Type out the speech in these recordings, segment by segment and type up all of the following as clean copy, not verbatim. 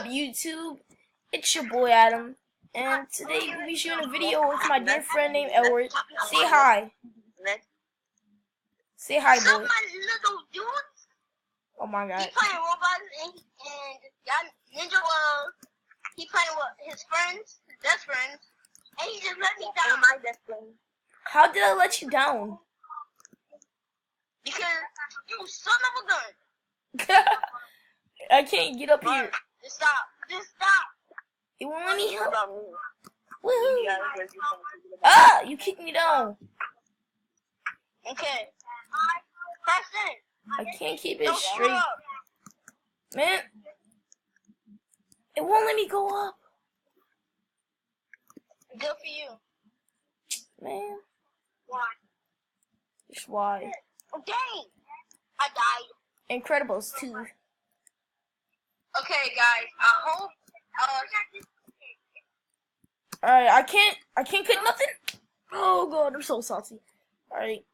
YouTube? It's your boy Adam, and today we'll be shooting a video with my dear friend named Edward. Say hi. Say hi, boy. My little dude. Oh my God. He playing Roblox and Ninja he playing with his friends, his best friends, and he just let me down. My best friend. How did I let you down? Because you son of a gun. I can't get up here. Just stop. Just stop. It won't let me help. Woohoo! Ah! You kicked me down. Okay. Preston. I can't keep it straight. Man. It won't let me go up. Good for you. Man. Why? Just why? Oh, dang. I died. Incredibles 2. Okay, guys. I hope. Alright, I can't cook nothing. Oh God, I'm so salty. Alright.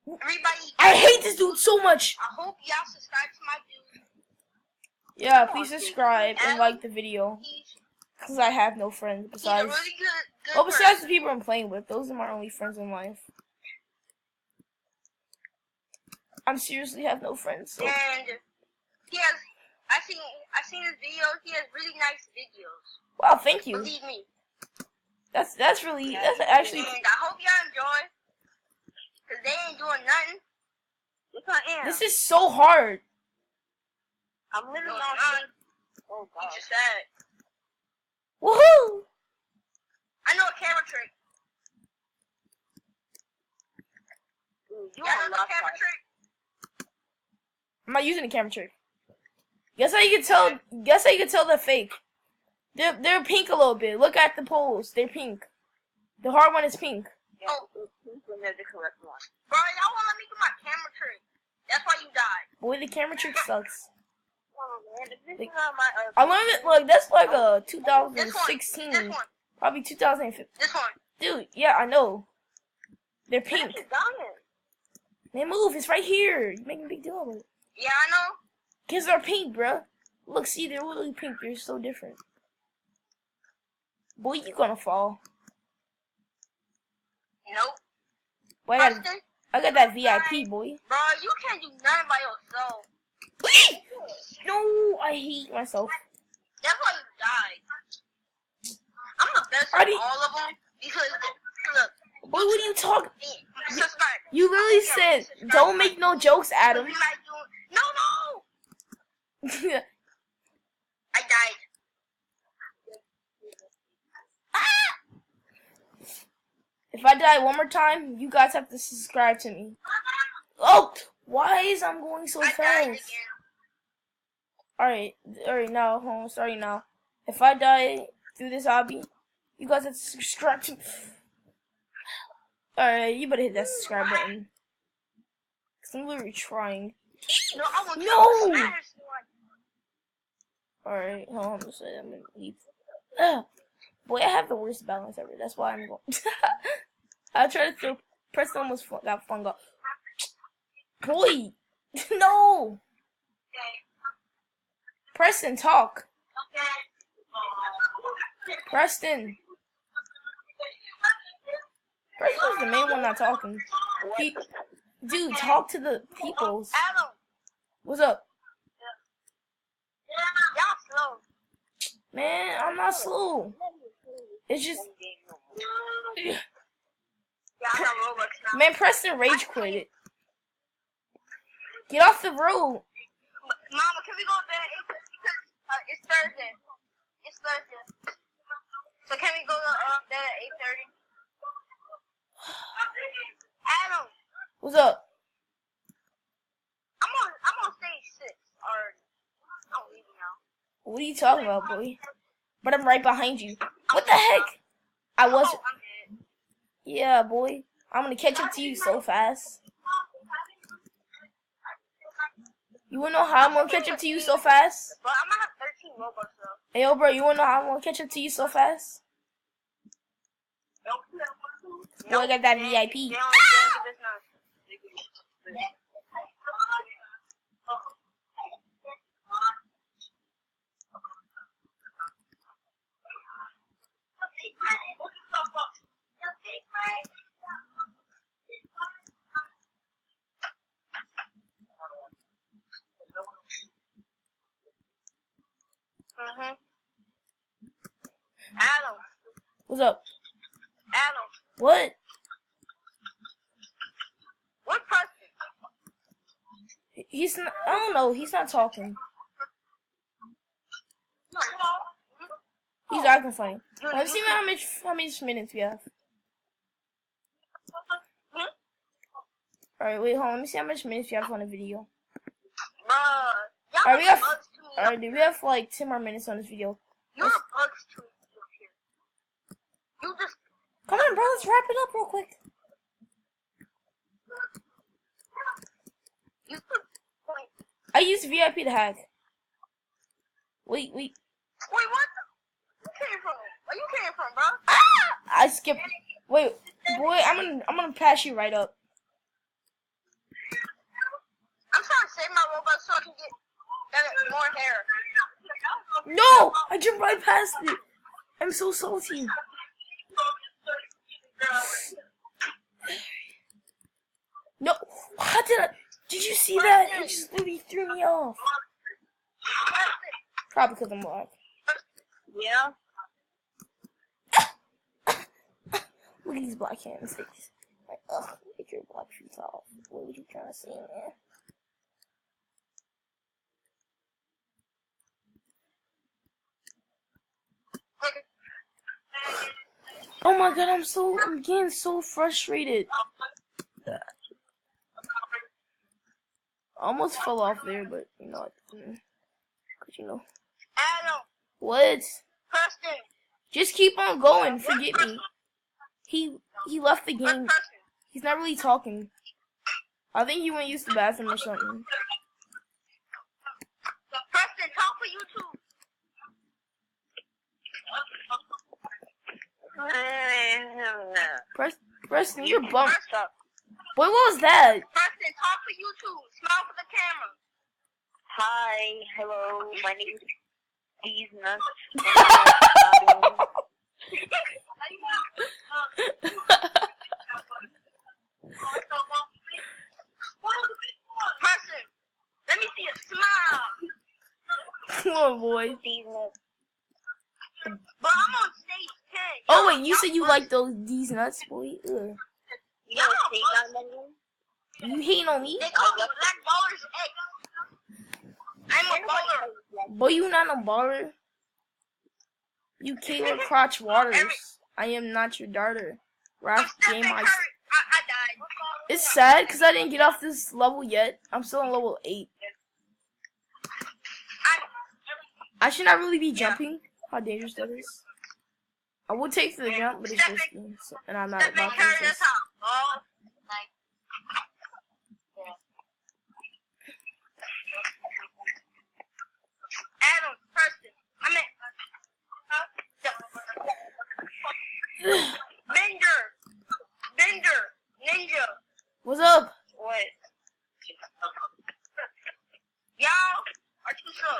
Everybody. I hate this dude so much. I hope y'all subscribe to my dude. Yeah, please subscribe and like the video. Cause I have no friends besides. He's a really good Well, besides the people I'm playing with, those are my only friends in life. I'm seriously have no friends. So. And he has. I seen his videos. He has really nice videos. Wow, thank you. Believe me. That's actually. And I hope y'all enjoy. Cause they ain't doing nothing. Look I am. This is so hard. I'm literally on. Oh God. You just said. Woohoo! I know a camera trick. You know a camera trick? I'm not using a camera trick. Guess how you can tell? Guess how you can tell they're fake? They're pink a little bit. Look at the poles. They're pink. The hard one is pink. Oh, the correct one. Bro, y'all won't let me do my camera trick. That's why you died. Boy, the camera trick sucks. Oh man, this is not my. I learned it like that's like a 2016, this one. Probably 2015. This one. Dude, yeah, I know. They're pink. Dying. They move. It's right here. You're making a big deal of it. Yeah, I know. Cause they're pink, bruh. Look, see, they're really pink. They're so different. Boy, you gonna fall. Nope. Boy, I got that VIP, boy. Bro, you can't do nothing by yourself. No, I hate myself. That's why you died. I'm the best of all of them because look. Boy, what are you talking? Subscribe. You literally said, "Don't make no jokes, Adam." No. I died. If I die one more time, you guys have to subscribe to me. Oh, why is I'm going so fast? Alright, now, hold on, sorry now. If I die through this hobby, you guys have to subscribe to me. Alright, you better hit that subscribe button. Cause I'm literally trying. No! Alright, hold on, I'm gonna leave. Boy, I have the worst balance ever. That's why I'm going. I tried to throw. Preston almost got flung up. Boy, no. Preston, talk. Preston. Preston's the main one not talking. Dude, talk to the peoples. What's up? Y'all slow. Man, I'm not slow. It's just. Man, Preston rage quit it. Get off the road. Mama, can we go to bed? It's Thursday. It's Thursday. So can we go to bed at 8:30? Adam. What's up? I'm on stage 6 already. I'm leaving now. What are you talking about, boy? But I'm right behind you. What the heck? I was. I'm dead. Yeah, boy. I'm gonna catch up to you so fast. You wanna know how I'm gonna catch up to you so fast? But I'm gonna have 13 Robux though. Hey, yo, bro, you wanna know how I'm gonna catch up to you so fast? Boy, I got that VIP. What's up? Adam. What? What person? He's not, I don't know. He's not talking. He's acting funny. Let's see how many minutes we have. Alright, wait, hold on. Let me see how much minutes we have on the video. Alright, dude, we have like 10 more minutes on this video. You're bugs to here. You just come on, bro. Let's wrap it up real quick. I used VIP to hack. Wait. Wait, what? You came from? Where you came from, bro? Ah! I skipped. Wait, boy, I'm gonna pass you right up. I'm trying to save my robot so I can get more hair. No, I jumped right past it. I'm so salty. No, how did I? Did you see that? It just literally threw me off. Probably because I'm black. Yeah. Look at these black hands. Like, ugh, get your black feet off. What were you trying to say, man? Oh my god, I'm getting so frustrated. I almost fell off there, but you know, cause you know. Adam. What? Preston. Just keep on going. Forget me. He left the game. He's not really talking. I think he went use the bathroom or something. Preston, talk for YouTube. Preston, you're bummed. Preston, Boy, what was that? talk for YouTube. Smile for the camera. Hi, hello, my name is deez. Preston, let me see a smile. Come on, boy. But I'm on stage 10. Oh wait, you said you like these nuts, boy. Ugh. You know what they got my name? You hating on me? They call me Black Baller's Egg. I'm a baller. Boy, you not a baller. You Caitlin Crotch Waters. I am not your daughter. Raph game I died. It's sad because I didn't get off this level yet. I'm still on level 8. I should not really be jumping. How dangerous that is. I would take the jump, but it's risky. So, and I'm not about to do this. Adam, Preston, Bender, Ninja. What's up? What? Y'all are too slow.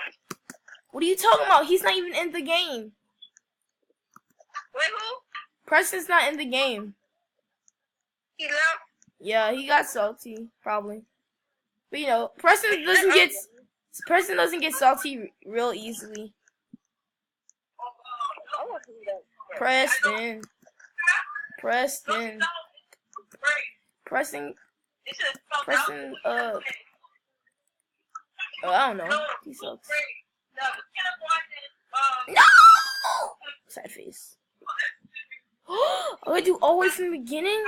What are you talking about? He's not even in the game. Wait, who? Preston's not in the game. He left? Yeah, he got salty, probably. But you know, Preston doesn't get salty real easily. Preston. Oh, I don't know. He sucks. No! Sad face. Oh, I do all the way from the beginning?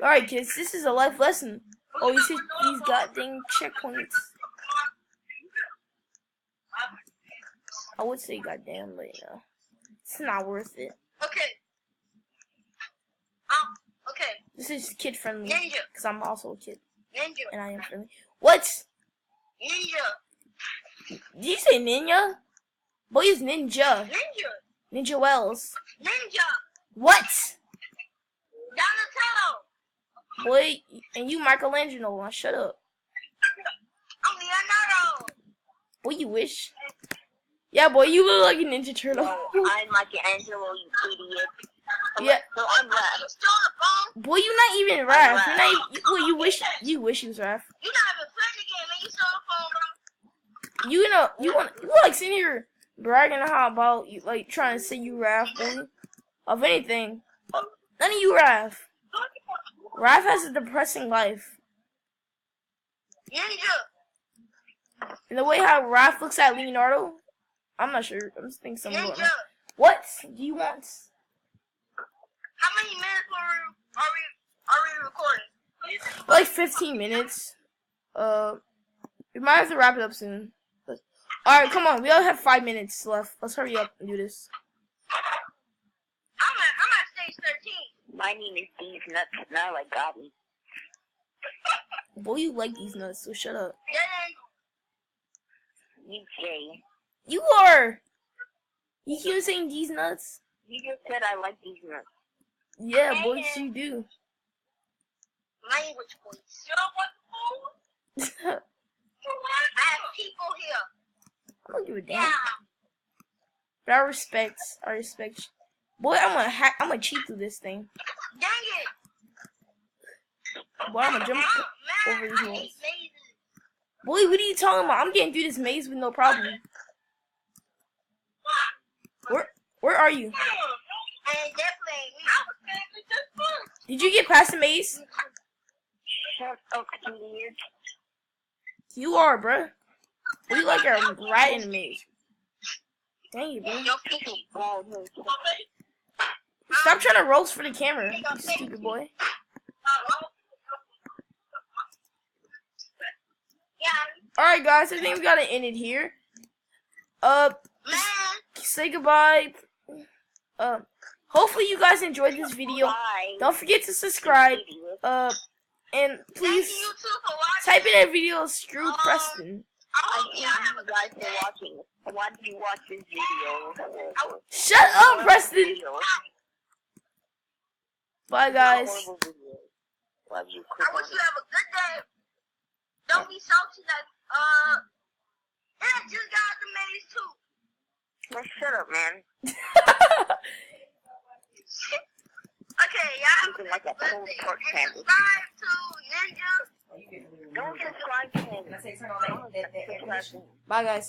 Alright, kids, this is a life lesson. Always hit these goddamn checkpoints. I would say goddamn, but you know, it's not worth it. Okay. Okay. This is kid friendly. Ninja. Because I'm also a kid. Ninja. And I am friendly. What? Ninja. Did you say ninja? Boy, it's ninja. Ninja. Ninja Wells. Ninja. What? Donatello. Boy, and you Michelangelo. Now shut up. I'm Leonardo. Boy, you wish. Yeah, boy, you look like a Ninja Turtle. I'm Michelangelo, you idiot. Yeah. So I'm Raph. You still on the phone? Boy, you not even Raph. You're not even, well, you wish you was Raph. You're not even playing the game, man. You still on the phone, bro. You like sitting here bragging how about you, like, trying to say you Raph, boy. Of anything. None of you Raph. Raph has a depressing life. Ninja. And the way how Raph looks at Leonardo, I'm not sure. I'm just thinking something going Ninja. on. What do you want? How many minutes are we recording? Like 15 minutes. We might have to wrap it up soon. Alright, come on. We only have 5 minutes left. Let's hurry up and do this. I'm at stage 13. My name is Deez Nuts, not like Goblin. Boy, you like these nuts, so shut up. You gay. You are! You keep saying these nuts? You just said I like these nuts. Yeah, boy, you do. Language, please. You know what? I have people here. I don't give a damn. Yeah. But I respect. Boy, I'm gonna cheat through this thing. Dang it. Boy, I'm gonna jump Oh, over man, these I walls. hate mazes. Boy, what are you talking about? I'm getting through this maze with no problem. Where are you? And definitely ain't me. I was saying this first. Did you get past the maze? Shut up, idiot. You are, bruh. You like a rat in the maze. Dang you, bro. Yo, people. Stop trying to roast for the camera, you stupid boy. Yeah. Alright, guys, I think we gotta end it here. Man. Say goodbye. Hopefully you guys enjoyed this video. Bye. Don't forget to subscribe. And please Thank you too for watching. type in that video, screw Preston. I Thank you guys for watching. Why did you watch this video? Shut up, Preston. Bye, guys. Love you. I wish you have a good day. Don't be salty like, and I just got the maze too. Well, shut up, man. Okay, y'all have a Looking like a good cold day. pork And sandwich. subscribe to Ninja. Don't subscribe to him. Bye, guys.